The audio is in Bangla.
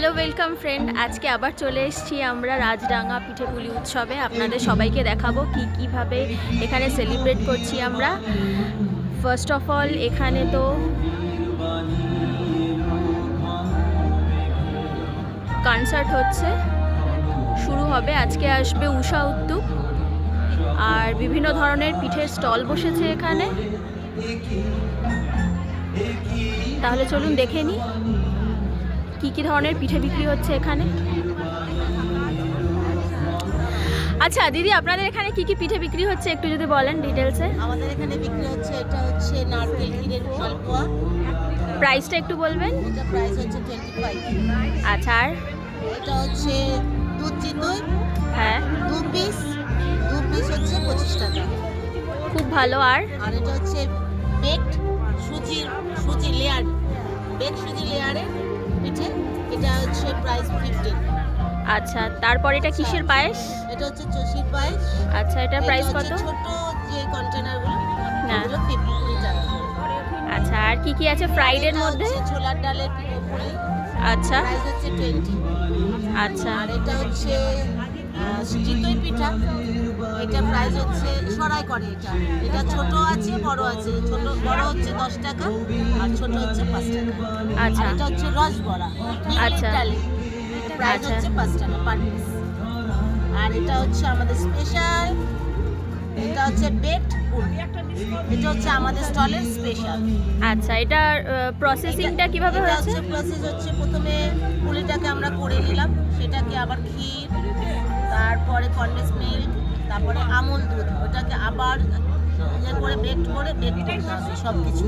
হ্যালো ওয়েলকাম ফ্রেন্ড, আজকে আবার চলে এসেছি আমরা রাজডাঙ্গা পিঠেপুলি উৎসবে। আপনাদের সবাইকে দেখাবো কীভাবে এখানে সেলিব্রেট করছি আমরা। ফার্স্ট অফ অল এখানে তো কনসার্ট হচ্ছে, শুরু হবে। আজকে আসবে উষা উদ্যোগ আর বিভিন্ন ধরনের পিঠের স্টল বসেছে এখানে। তাহলে চলুন দেখে নিই কী ধরনের পিঠে বিক্রি হচ্ছে এখানে। আচ্ছা দিদি, আপনাদের এখানে কি পিঠে বিক্রি হচ্ছে একটু যদি বলেন ডিটেলসে। আমাদের এখানে বিক্রি হচ্ছে, এটা হচ্ছে নারকেল ক্ষীরের মালপোয়া। প্রাইসটা একটু বলবেন। এটা প্রাইস হচ্ছে 25। আচ্ছা, আর এটা হচ্ছে দুধ চিতই। হ্যাঁ, দু পিস হচ্ছে 25 টাকা। খুব ভালো। আর এটা হচ্ছে বেকড সুজি লেয়ার, সুজি লেয়ারের পিঠে। এটা হচ্ছে প্রাইস 15। আচ্ছা, তারপর এটা কিসের পায়েস? এটা হচ্ছে চষির পায়েস। আচ্ছা, এটার প্রাইস কত? ছোট যে কন্টেনারগুলো, হ্যাঁ, এগুলো 50 টাকা। আচ্ছা, আর কি আছে ফ্রাইডের মধ্যে? ছোলার ডালের পুলি। আচ্ছা, প্রাইস হচ্ছে 20। আচ্ছা, আর এটা হচ্ছে চিতই পিঠা। এটা প্রাইস হচ্ছে সরাই করে। এটা ছোট আছে, বড় আছে। বড় হচ্ছে 10 টাকা আর ছোট হচ্ছে 5 টাকা। আচ্ছা, এটা হচ্ছে রসবড়া। আচ্ছা, প্রাইস হচ্ছে 5 টাকা পার পিস। আর এটা হচ্ছে আমাদের স্পেশাল, এটা হচ্ছে বেকড ফুড। এটা হচ্ছে আমাদের স্টলের স্পেশাল। আচ্ছা, এটা প্রসেসিংটা কিভাবে হচ্ছে? প্রসেস হচ্ছে, প্রথমে পুলিটাকে আমরা করে নিলাম, সেটাকে আবার ক্ষীর, তারপরে কনডেন্স মিল্ক, তারপরে আমুল দুধ, ওটাকে আবার বেক করতে হবে সব কিছু।